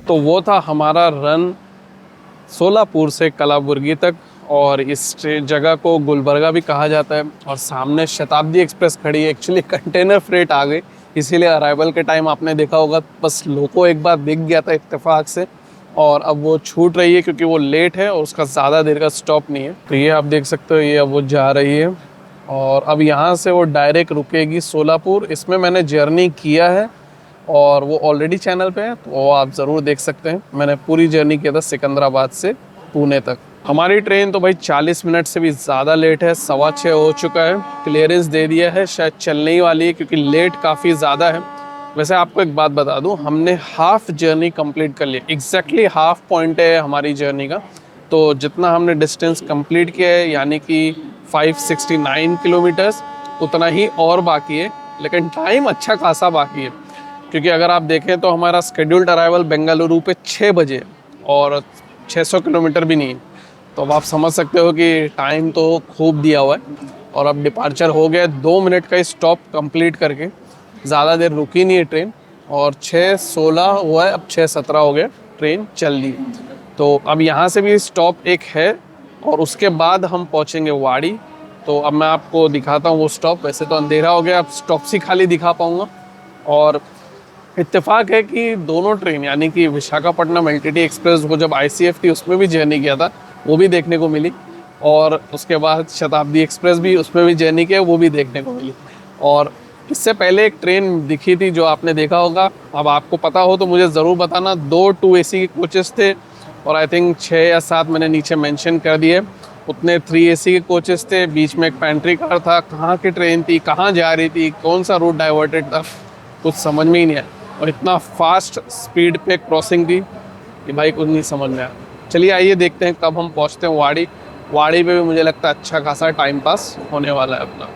तो वो था हमारा रन सोलापुर से कलाबुर्गी तक। और इस जगह को गुलबर्गा भी कहा जाता है। और सामने शताब्दी एक्सप्रेस खड़ी है, एक्चुअली कंटेनर फ्रेट आ गई, इसीलिए अराइवल के टाइम आपने देखा होगा बस लोगों एक बार दिख गया था इत्तेफाक से, और अब वो छूट रही है क्योंकि वो लेट है और उसका ज़्यादा देर का स्टॉप नहीं है। तो ये आप देख सकते हो, ये अब वो जा रही है और अब यहाँ से वो डायरेक्ट रुकेगी सोलापुर। इसमें मैंने जर्नी किया है और वो ऑलरेडी चैनल पे है, तो वो आप ज़रूर देख सकते हैं। मैंने पूरी जर्नी किया था सिकंदराबाद से पुणे तक। हमारी ट्रेन तो भाई 40 मिनट से भी ज़्यादा लेट है, 6:15 हो चुका है। क्लियरेंस दे दिया है, शायद चलने ही वाली है क्योंकि लेट काफ़ी ज़्यादा है। वैसे आपको एक बात बता दूं, हमने हाफ जर्नी कंप्लीट कर ली, एग्जैक्टली हाफ पॉइंट है हमारी जर्नी का। तो जितना हमने डिस्टेंस कंप्लीट किया है यानी कि 569 किलोमीटर्स, उतना ही और बाकी है, लेकिन टाइम अच्छा खासा बाकी है। क्योंकि अगर आप देखें तो हमारा स्केड्यूल्ड अराइवल बेंगलुरु पे 6 बजे और 600 किलोमीटर भी नहीं है। तो अब आप समझ सकते हो कि टाइम तो खूब दिया हुआ है। और अब डिपार्चर हो गया 2 मिनट का स्टॉप कंप्लीट करके, ज़्यादा देर रुकी नहीं है ट्रेन। और 6:16 हुआ है, अब 6:17 हो गया, ट्रेन चल रही है। तो अब यहाँ से भी स्टॉप एक है और उसके बाद हम पहुँचेंगे वाड़ी। तो अब मैं आपको दिखाता हूँ वो स्टॉप। वैसे तो अंधेरा हो गया, अब स्टॉप से खाली दिखा पाऊँगा। और इत्तेफाक है कि दोनों ट्रेन यानी कि विशाखापट्टनम एलटीटी एक्सप्रेस को जब आईसीएफ थी उसमें भी जर्नी किया था, वो भी देखने को मिली। और उसके बाद शताब्दी एक्सप्रेस भी, उसमें भी जर्नी किया, वो भी देखने को मिली। और इससे पहले एक ट्रेन दिखी थी जो आपने देखा होगा, अब आपको पता हो तो मुझे ज़रूर बताना। 2 2 एसी के कोचेस थे और आई थिंक 6 या 7 मैंने नीचे मेंशन कर दिए। उतने 3 एसी के कोचेस थे, बीच में एक पैंट्री कार था। कहाँ की ट्रेन थी, कहाँ जा रही थी, कौन सा रूट डाइवर्टेड था, कुछ समझ में ही नहीं आया। और इतना फास्ट स्पीड पे क्रॉसिंग थी कि भाई कुछ नहीं समझ में आया। चलिए आइए देखते हैं कब हम पहुंचते हैं वाड़ी। वाड़ी पे भी मुझे लगता है अच्छा खासा टाइम पास होने वाला है अपना।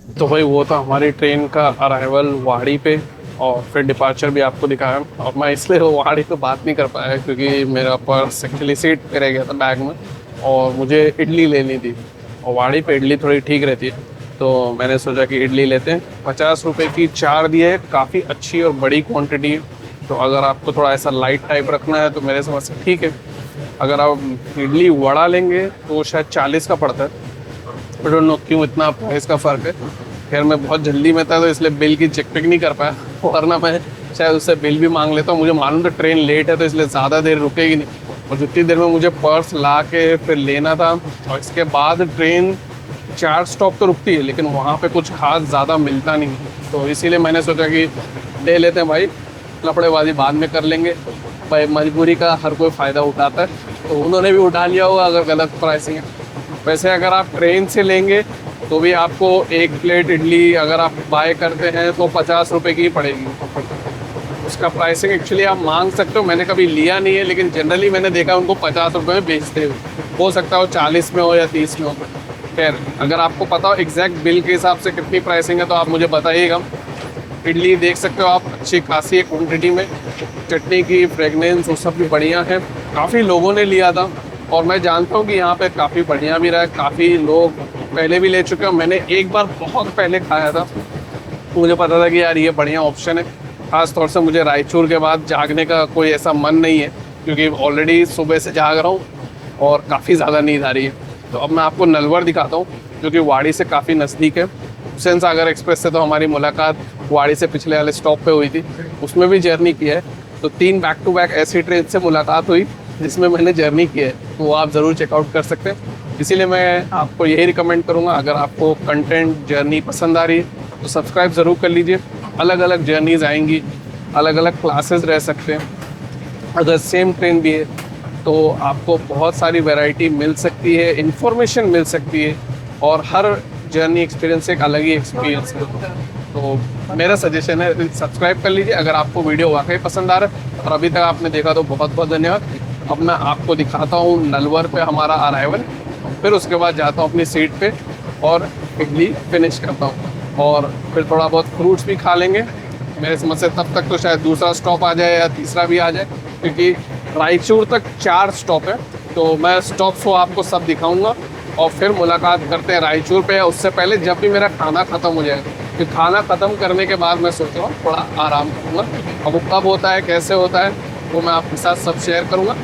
तो भाई वो था हमारी ट्रेन का अराइवल वाड़ी पे, और फिर डिपार्चर भी आपको दिखाया। और मैं इसलिए वो वाड़ी पे बात नहीं कर पाया क्योंकि मेरा पर्स एक्चुअली सीट पे रह गया था बैग में, और मुझे इडली लेनी थी, और वाड़ी पे इडली थोड़ी ठीक रहती है, तो मैंने सोचा कि इडली लेते हैं। 50 रुपये की 4 दी है, काफ़ी अच्छी और बड़ी क्वांटिटी है। तो अगर आपको थोड़ा ऐसा लाइट टाइप रखना है तो मेरे समझ से ठीक है। अगर आप इडली वड़ा लेंगे तो शायद 40 का पड़ता है। आई डोंट नो क्यों इतना प्राइस का फ़र्क है। खैर मैं बहुत जल्दी में था तो इसलिए बिल की चेक पिक नहीं कर पाया, वरना मैं शायद उससे बिल भी मांग लेता हूँ। मुझे मालूम था ट्रेन लेट है तो इसलिए ज़्यादा देर रुकेगी नहीं, और जितनी देर में मुझे पर्स ला के फिर लेना था, और इसके बाद ट्रेन 4 स्टॉप तो रुकती है लेकिन वहाँ पे कुछ खास ज़्यादा मिलता नहीं, तो इसीलिए मैंने सोचा कि ले लेते हैं भाई, लफड़ेबाजी बाद में कर लेंगे। भाई मजबूरी का हर कोई फ़ायदा उठाता है, तो उन्होंने भी उठा लिया होगा अगर गलत प्राइसिंग है। वैसे अगर आप ट्रेन से लेंगे तो भी आपको एक प्लेट इडली अगर आप बाय करते हैं तो 50 रुपये की ही पड़ेगी। उसका प्राइसिंग एक्चुअली आप मांग सकते हो, मैंने कभी लिया नहीं है, लेकिन जनरली मैंने देखा उनको 50 रुपये में बेचते हुए। हो सकता हो 40 में हो या 30 में हो। खैर अगर आपको पता हो एग्जैक्ट बिल के हिसाब से कितनी प्राइसिंग है तो आप मुझे बताइएगा। इडली देख सकते हो आप, अच्छी खासी है क्वान्टिटी में, चटनी की फ्रेगनेंस वो सब भी बढ़िया है। काफ़ी लोगों ने लिया था, और मैं जानता हूँ कि यहाँ पे काफ़ी बढ़िया भी रहा है, काफ़ी लोग पहले भी ले चुके हैं। मैंने एक बार बहुत पहले खाया था, मुझे पता था कि यार ये बढ़िया ऑप्शन है। ख़ास तौर से मुझे रायचूर के बाद जागने का कोई ऐसा मन नहीं है, क्योंकि ऑलरेडी सुबह से जाग रहा हूँ और काफ़ी ज़्यादा नींद आ रही है। तो अब मैं आपको नलवर दिखाता हूँ, जो कि वाड़ी से काफ़ी नज़दीक है। हुसैन सागर एक्सप्रेस से तो हमारी मुलाकात वाड़ी से पिछले वाले स्टॉप पे हुई थी, उसमें भी जर्नी की है। तो 3 बैक टू बैक ऐसी ट्रेन से मुलाकात हुई जिसमें मैंने जर्नी की है, तो वो आप ज़रूर चेकआउट कर सकते हैं। इसीलिए मैं आपको यही रिकमेंड करूँगा, अगर आपको कंटेंट जर्नी पसंद आ रही है तो सब्सक्राइब ज़रूर कर लीजिए। अलग अलग जर्नीज़ आएंगी, अलग अलग क्लासेस रह सकते हैं। अगर सेम ट्रेन भी है तो आपको बहुत सारी वैरायटी मिल सकती है, इन्फॉर्मेशन मिल सकती है, और हर जर्नी एक्सपीरियंस एक अलग ही एक्सपीरियंस है। तो मेरा सजेशन है सब्सक्राइब कर लीजिए अगर आपको वीडियो वाकई पसंद आ रहा है, और अभी तक आपने देखा तो बहुत बहुत धन्यवाद। अब मैं आपको दिखाता हूँ नलवर पे हमारा अराइवल, फिर उसके बाद जाता हूँ अपनी सीट पे और इडली फिनिश करता हूँ, और फिर थोड़ा बहुत फ्रूट्स भी खा लेंगे। मेरे समझ से तब तक तो शायद दूसरा स्टॉप आ जाए या तीसरा भी आ जाए, क्योंकि रायचूर तक 4 स्टॉप है। तो मैं स्टॉप्स को आपको सब दिखाऊंगा, और फिर मुलाकात करते हैं रायचूर पे। उससे पहले जब भी मेरा खाना ख़त्म हो जाएगा, फिर खाना ख़त्म करने के बाद मैं सोच रहा हूँ थोड़ा आराम करूँगा। अब वो कब होता है, कैसे होता है, वो मैं आपके साथ सब शेयर करूँगा।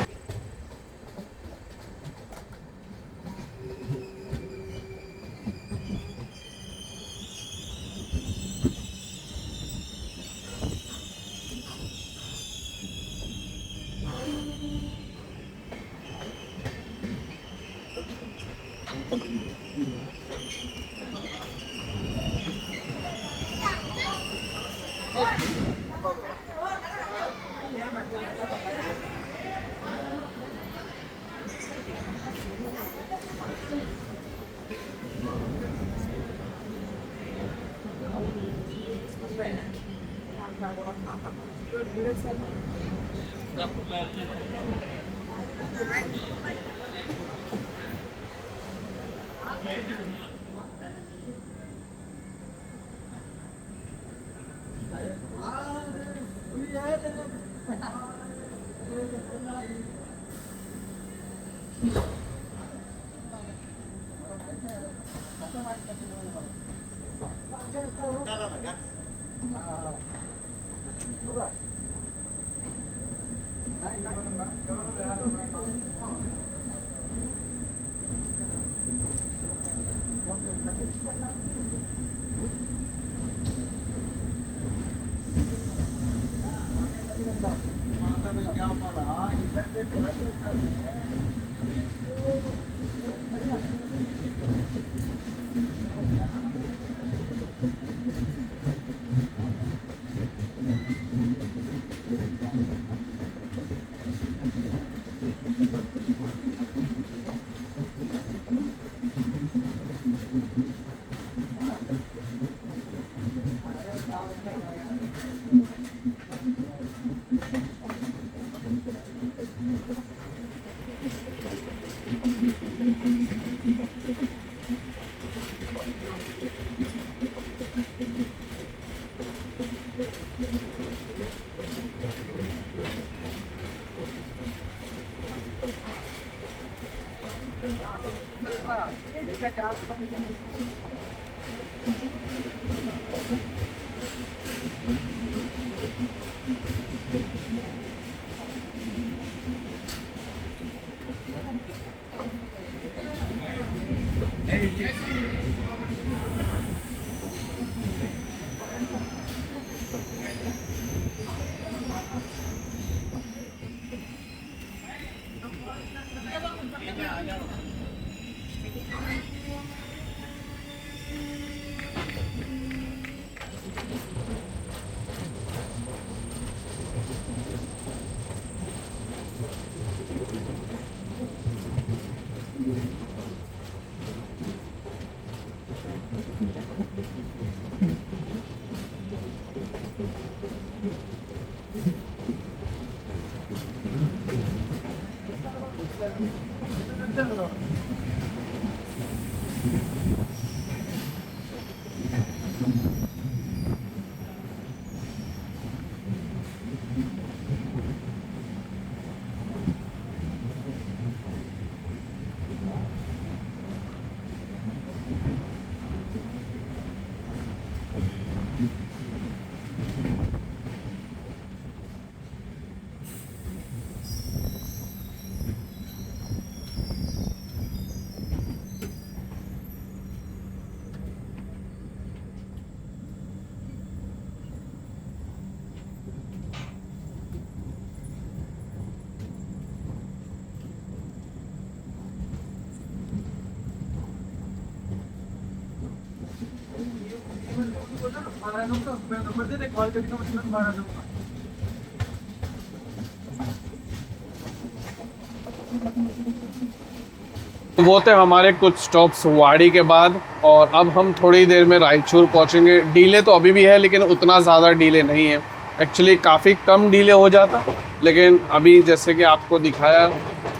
वो थे हमारे कुछ स्टॉप्स वाड़ी के बाद, और अब हम थोड़ी देर में रायचूर पहुंचेंगे। डीले तो अभी भी है लेकिन उतना ज़्यादा डीले नहीं है, एक्चुअली काफ़ी कम डीले हो जाता। लेकिन अभी जैसे कि आपको दिखाया,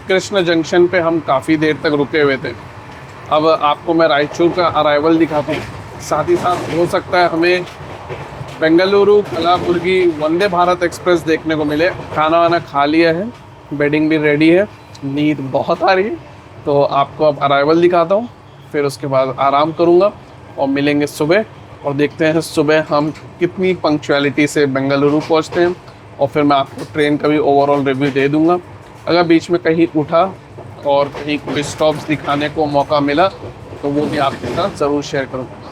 कृष्ण जंक्शन पे हम काफ़ी देर तक रुके हुए थे। अब आपको मैं रायचूर का अराइवल दिखाता हूँ, साथ ही साथ हो सकता है हमें बेंगलुरु कलाबुर्गी वंदे भारत एक्सप्रेस देखने को मिले। खाना वाना खा लिया है, बेडिंग भी रेडी है, नींद बहुत आ रही है, तो आपको अब अराइवल दिखाता हूँ, फिर उसके बाद आराम करूँगा और मिलेंगे सुबह, और देखते हैं सुबह हम कितनी पंक्चुअलिटी से बेंगलुरु पहुँचते हैं, और फिर मैं आपको ट्रेन का भी ओवरऑल रिव्यू दे दूँगा। अगर बीच में कहीं उठा और कहीं कोई स्टॉप्स दिखाने को मौका मिला तो वो भी आपके साथ ज़रूर शेयर करूँगा।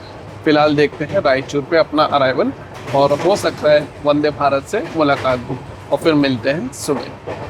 फ़िलहाल देखते हैं रायचूर पे अपना अराइवल, और हो सकता है वंदे भारत से मुलाकात भी, और फिर मिलते हैं सुबह।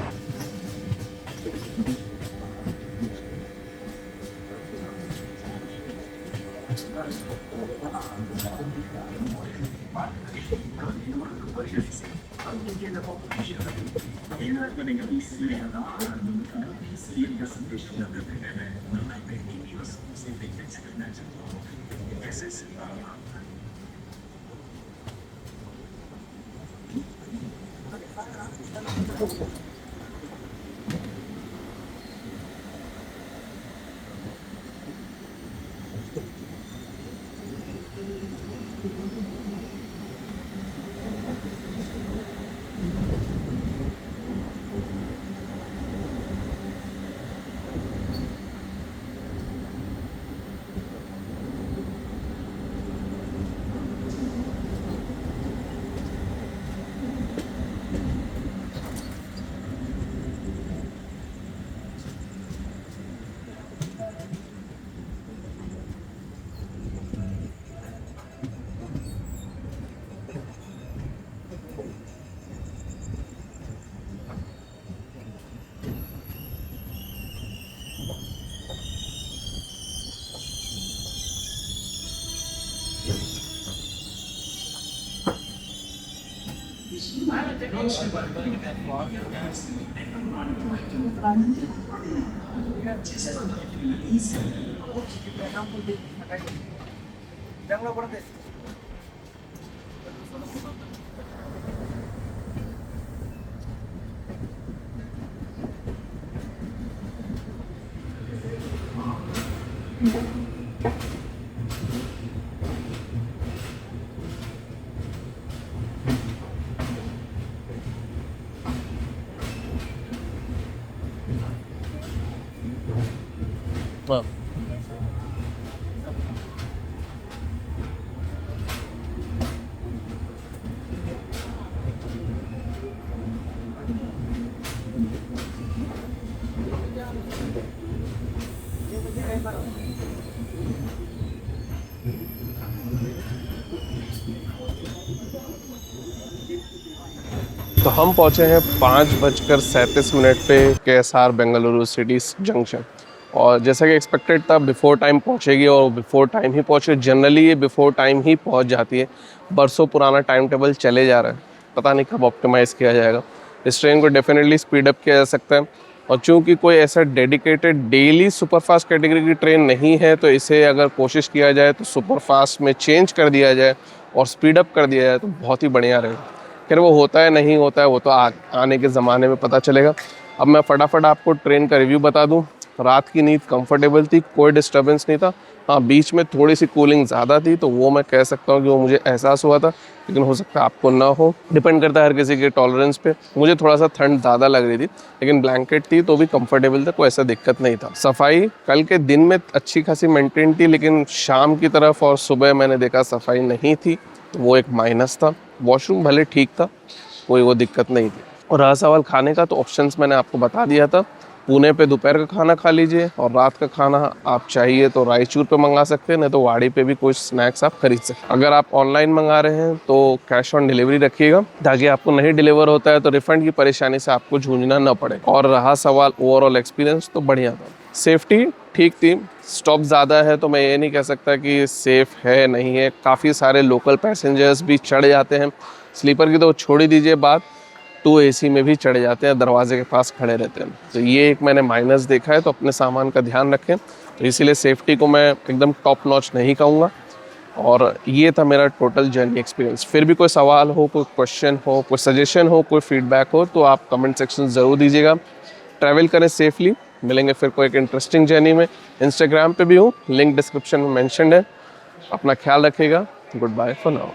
तो हम पहुँचे हैं 5:37 पे KSR बेंगलुरु सिटी जंक्शन। और जैसा कि एक्सपेक्टेड था बिफ़ोर टाइम पहुँचेगी और बिफ़ोर टाइम ही पहुँचे। जनरली ये बिफ़ोर टाइम ही पहुँच जाती है। बरसों पुराना टाइम टेबल चले जा रहा है, पता नहीं कब ऑप्टिमाइज़ किया जाएगा। इस ट्रेन को डेफिनेटली स्पीड अप किया जा सकता है। और चूँकि कोई ऐसा डेडिकेटेड डेली सुपरफास्ट कैटेगरी की ट्रेन नहीं है, तो इसे अगर कोशिश किया जाए तो सुपरफास्ट में चेंज कर दिया जाए और स्पीड अप कर दिया जाए तो बहुत ही बढ़िया रहेगा। फिर वो होता है नहीं होता है वो तो आने के ज़माने में पता चलेगा। अब मैं फटाफट आपको ट्रेन का रिव्यू बता दूं। रात की नींद कंफर्टेबल थी, कोई डिस्टर्बेंस नहीं था। हाँ, बीच में थोड़ी सी कूलिंग ज़्यादा थी, तो वो मैं कह सकता हूँ कि वो मुझे एहसास हुआ था, लेकिन हो सकता है आपको ना हो। डिपेंड करता है हर किसी के टॉलरेंस पे। मुझे थोड़ा सा ठंड ज़्यादा लग रही थी, लेकिन ब्लैंकेट थी तो भी कंफर्टेबल था, कोई ऐसा दिक्कत नहीं था। सफाई कल के दिन में अच्छी खासी मेंटेन थी, लेकिन शाम की तरफ और सुबह मैंने देखा सफाई नहीं थी, तो वो एक माइनस था। वॉशरूम भले ठीक था, कोई वो दिक्कत नहीं थी। और रहा सवाल खाने का, तो ऑप्शंस मैंने आपको बता दिया था। पुणे पे दोपहर का खाना खा लीजिए और रात का खाना आप चाहिए तो रायचूर पे मंगा सकते हैं, नहीं तो वाड़ी पे भी कुछ स्नैक्स आप खरीद सकते हैं। अगर आप ऑनलाइन मंगा रहे हैं तो कैश ऑन डिलीवरी रखिएगा, ताकि आपको नहीं डिलीवर होता है तो रिफंड की परेशानी से आपको जूझना न पड़े। और रहा सवाल ओवरऑल एक्सपीरियंस, तो बढ़िया था। सेफ्टी ठीक थी। स्टॉप ज़्यादा है तो मैं ये नहीं कह सकता कि सेफ़ है नहीं है। काफ़ी सारे लोकल पैसेंजर्स भी चढ़ जाते हैं। स्लीपर की तो छोड़ ही दीजिए बात, 2 AC में भी चढ़े जाते हैं, दरवाजे के पास खड़े रहते हैं। तो ये एक मैंने माइनस देखा है, तो अपने सामान का ध्यान रखें। तो इसीलिए सेफ्टी को मैं एकदम टॉप नॉच नहीं कहूँगा। और ये था मेरा टोटल जर्नी एक्सपीरियंस। फिर भी कोई सवाल हो, कोई क्वेश्चन हो, कोई सजेशन हो, कोई फीडबैक हो, तो आप कमेंट सेक्शन ज़रूर दीजिएगा। ट्रैवल करें सेफली। मिलेंगे फिर कोई एक इंटरेस्टिंग जर्नी में। इंस्टाग्राम पे भी हूँ, लिंक डिस्क्रिप्शन में मेंशन्ड है। अपना ख्याल रखिएगा। Goodbye for now.